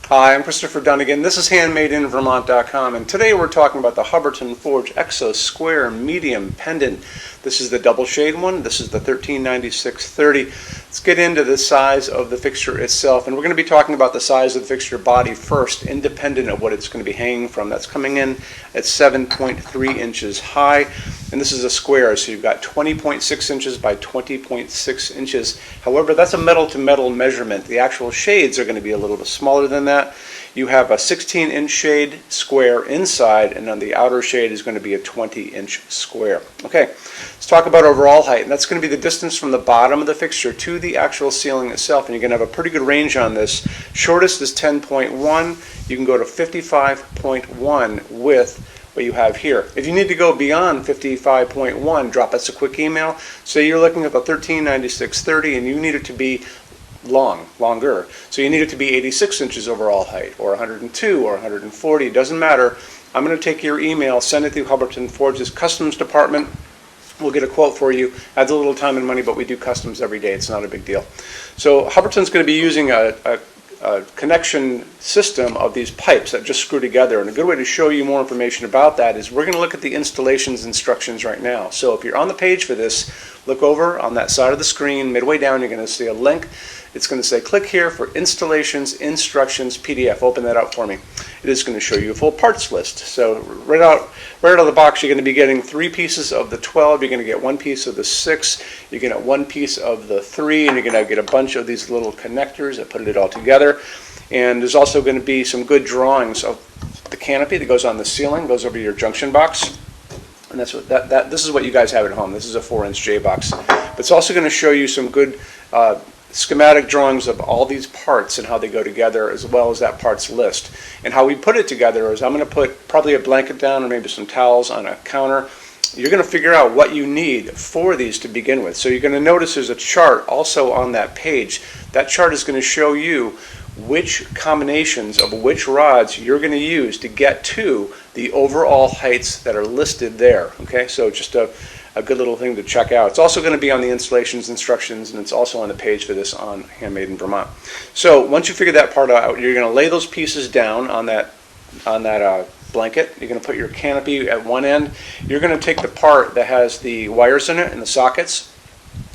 Hi, I'm Christopher Dunnigan. This is HandmadeInVermont.com, and today we're talking about the Hubbardton Forge Exos Square Medium Pendant. This is the double shade one. This is the 1396/30. Let's get into the size of the fixture itself, and we're going to be talking about the size of the fixture body first, independent of what it's going to be hanging from. That's coming in at 7.3 inches high, and this is a square, so you've got 20.6 inches by 20.6 inches. However, that's a metal-to-metal measurement. The actual shades are going to be a little bit smaller than that. You have a 16-inch shade square inside, and on the outer shade is going to be a 20-inch square. Okay, let's talk about overall height, and that's going to be the distance from the bottom of the fixture to the actual ceiling itself, and you're going to have a pretty good range on this. Shortest is 10.1. You can go to 55.1 with what you have here. If you need to go beyond 55.1, drop us a quick email. Say you're looking at the 1396/30 and you need it to be longer. So you need it to be 86 inches overall height, or 102, or 140, doesn't matter. I'm going to take your email, send it through Hubbardton Forge's customs department. We'll get a quote for you. Adds a little time and money, but we do customs every day. It's not a big deal. So Hubbardton's going to be using a connection system of these pipes that just screw together, and a good way to show you more information about that is we're going to look at the installations instructions right now. So if you're on the page for this, look over on that side of the screen. Midway down you're going to see a link. It's going to say click here for installations instructions PDF. Open that up for me. It is going to show you a full parts list. So right out of the box you're going to be getting 3 pieces of the 12, you're going to get 1 piece of the 6, you're going to get 1 piece of the 3, and you're going to get a bunch of these little connectors that put it all together. And there's also going to be some good drawings of the canopy that goes on the ceiling, goes over your junction box. And that's what this is what you guys have at home. This is a 4-inch J box. But it's also going to show you some good schematic drawings of all these parts and how they go together, as well as that parts list. And how we put it together is I'm going to put probably a blanket down or maybe some towels on a counter. You're going to figure out what you need for these to begin with. So you're going to notice there's a chart also on that page. That chart is going to show you which combinations of which rods you're going to use to get to the overall heights that are listed there. Okay, so just a good little thing to check out. It's also going to be on the installations instructions, and it's also on the page for this on Handmade in Vermont. So once you figure that part out, you're going to lay those pieces down on that blanket. You're going to put your canopy at one end. You're going to take the part that has the wires in it and the sockets.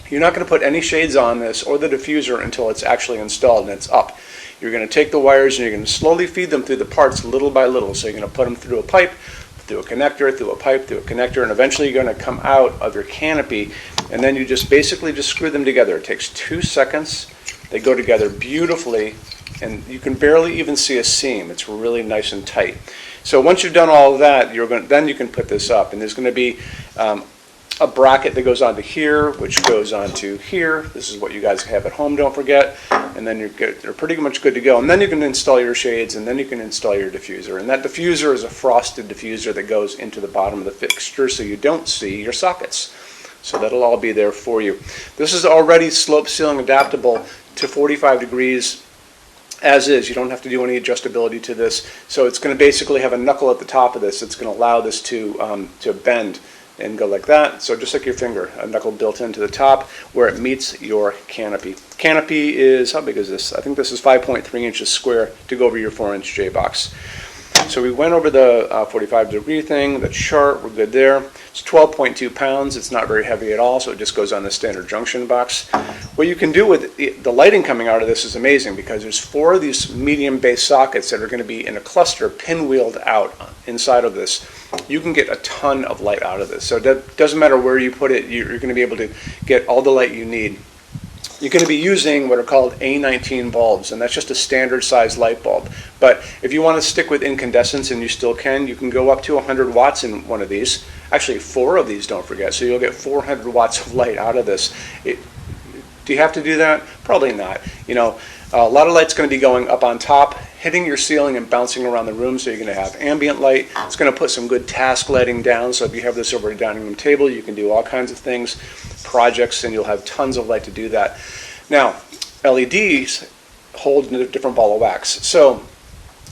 You're not going to put any shades on this or the diffuser until it's actually installed and it's up. You're going to take the wires and you're going to slowly feed them through the parts little by little. So you're going to put them through a pipe, through a connector, through a pipe, through a connector, and eventually you're going to come out of your canopy, and then you just basically screw them together. It takes 2 seconds. They go together beautifully, and you can barely even see a seam. It's really nice and tight. So once you've done all of that, then you can put this up, and there's going to be a bracket that goes onto here, which goes onto here. This is what you guys have at home, don't forget. And then you're pretty much good to go. And then you can install your shades, and then you can install your diffuser. And that diffuser is a frosted diffuser that goes into the bottom of the fixture so you don't see your sockets. So that'll all be there for you. This is already slope ceiling adaptable to 45 degrees as is. You don't have to do any adjustability to this. So it's going to basically have a knuckle at the top of this. It's going to allow this to bend and go like that. So just like your finger, a knuckle built into the top where it meets your canopy. Canopy is, how big is this? I think this is 5.3 inches square to go over your 4-inch J box. So we went over the 45-degree thing, the chart, we're good there. It's 12.2 pounds. It's not very heavy at all, so it just goes on the standard junction box. What you can do with the lighting coming out of this is amazing, because there's 4 of these medium-based sockets that are going to be in a cluster pinwheeled out inside of this. You can get a ton of light out of this. So it doesn't matter where you put it, you're going to be able to get all the light you need. You're going to be using what are called A19 bulbs, and that's just a standard size light bulb. But if you want to stick with incandescence, and you still can, you can go up to 100 watts in one of these. Actually 4 of these, don't forget, so you'll get 400 watts of light out of this. Do you have to do that? Probably not. You know, a lot of light's going to be going up on top, hitting your ceiling and bouncing around the room, so you're going to have ambient light. It's going to put some good task lighting down, so if you have this over a dining room table, you can do all kinds of things, projects, and you'll have tons of light to do that. Now, LEDs hold a different ball of wax. So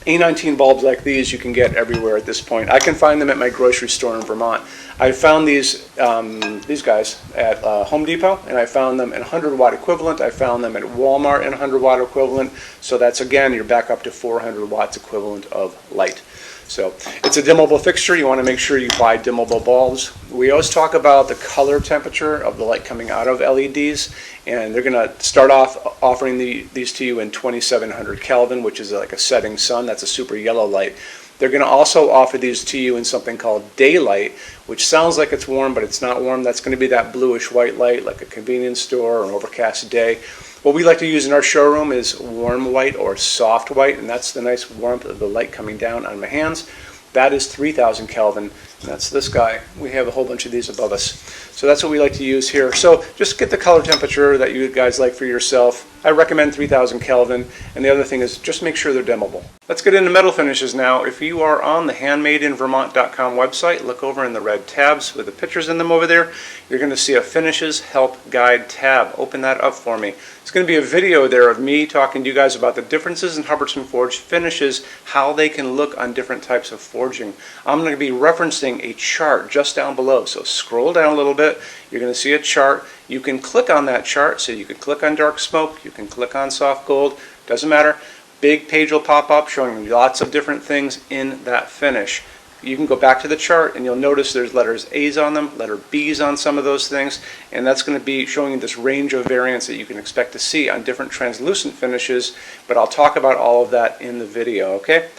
A19 bulbs like these you can get everywhere at this point. I can find them at my grocery store in Vermont. I found these guys at Home Depot, and I found them in 100-watt equivalent. I found them at Walmart in 100-watt equivalent. So that's, again, you're back up to 400 watts equivalent of light. So it's a dimmable fixture. You want to make sure you buy dimmable bulbs. We always talk about the color temperature of the light coming out of LEDs, and they're going to start off offering these to you in 2700 Kelvin, which is like a setting sun. That's a super yellow light. They're going to also offer these to you in something called daylight, which sounds like it's warm, but it's not warm. That's going to be that bluish white light, like a convenience store or an overcast day. What we like to use in our showroom is warm white or soft white, and that's the nice warmth of the light coming down on my hands. That is 3000 Kelvin, and that's this guy. We have a whole bunch of these above us. So that's what we like to use here. So just get the color temperature that you guys like for yourself. I recommend 3000 Kelvin, and the other thing is just make sure they're dimmable. Let's get into metal finishes now. If you are on the HandmadeInVermont.com website, look over in the red tabs with the pictures in them over there. You're going to see a Finishes Help Guide tab. Open that up for me. It's going to be a video there of me talking to you guys about the differences in Hubbardton forged finishes, how they can look on different types of forging. I'm going to be referencing a chart just down below, so scroll down a little bit. You're going to see a chart. You can click on that chart, so you can click on dark smoke, you can click on soft gold, doesn't matter. Big page will pop up showing you lots of different things in that finish. You can go back to the chart and you'll notice there's letters A's on them, letter B's on some of those things, and that's going to be showing you this range of variants that you can expect to see on different translucent finishes, but I'll talk about all of that in the video, okay?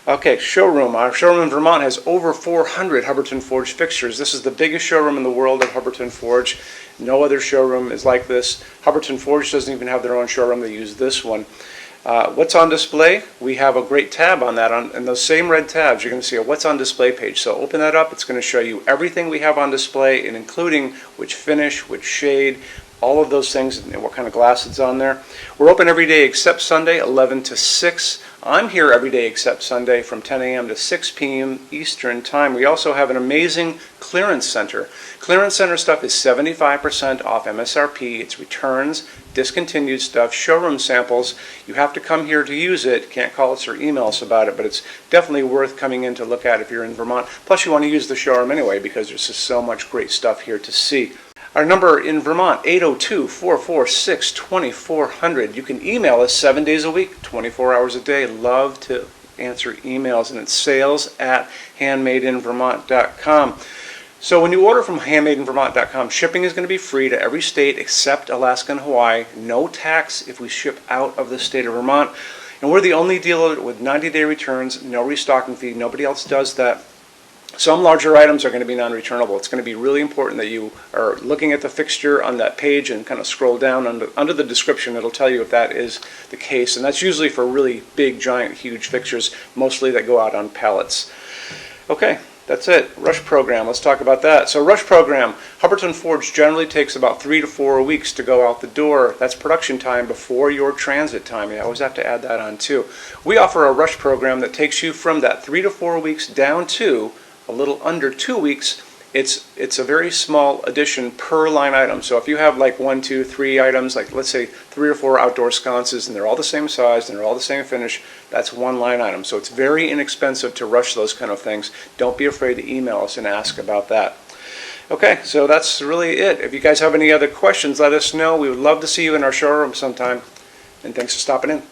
Okay, showroom. Our showroom in Vermont has over 400 Hubbardton Forge fixtures. This is the biggest showroom in the world of Hubbardton Forge. No other showroom is like this. Hubbardton Forge doesn't even have their own showroom. They use this one. What's on display? We have a great tab on that. And those same red tabs, you're going to see a What's on Display page. So open that up. It's going to show you everything we have on display, and including which finish, which shade, all of those things, and what kind of glass it's on there. We're open every day except Sunday, 11 to 6. I'm here every day except Sunday from 10 a.m. to 6 p.m. Eastern Time. We also have an amazing clearance center. Clearance center stuff is 75% off MSRP. It's returns, discontinued stuff, showroom samples. You have to come here to use it. Can't call us or email us about it, but it's definitely worth coming in to look at if you're in Vermont. Plus, you want to use the showroom anyway because there's just so much great stuff here to see. Our number in Vermont, 802-446-2400. You can email us 7 days a week, 24 hours a day. Love to answer emails, and it's sales@HandmadeInVermont.com. So when you order from HandmadeInVermont.com, shipping is going to be free to every state except Alaska and Hawaii. No tax if we ship out of the state of Vermont. And we're the only dealer with 90-day returns, no restocking fee. Nobody else does that. Some larger items are going to be non-returnable. It's going to be really important that you are looking at the fixture on that page and kind of scroll down under the description. It'll tell you if that is the case. And that's usually for really big, giant, huge fixtures, mostly that go out on pallets. Okay, that's it. Rush program. Let's talk about that. So rush program, Hubbardton Forge generally takes about 3 to 4 weeks to go out the door. That's production time before your transit time. You always have to add that on too. We offer a rush program that takes you from that 3 to 4 weeks down to a little under 2 weeks. It's a very small addition per line item. So if you have like 1, 2, 3 items, like let's say 3 or 4 outdoor sconces, and they're all the same size and they're all the same finish, that's one line item. So it's very inexpensive to rush those kind of things. Don't be afraid to email us and ask about that. Okay, so that's really it. If you guys have any other questions, let us know. We would love to see you in our showroom sometime. And thanks for stopping in.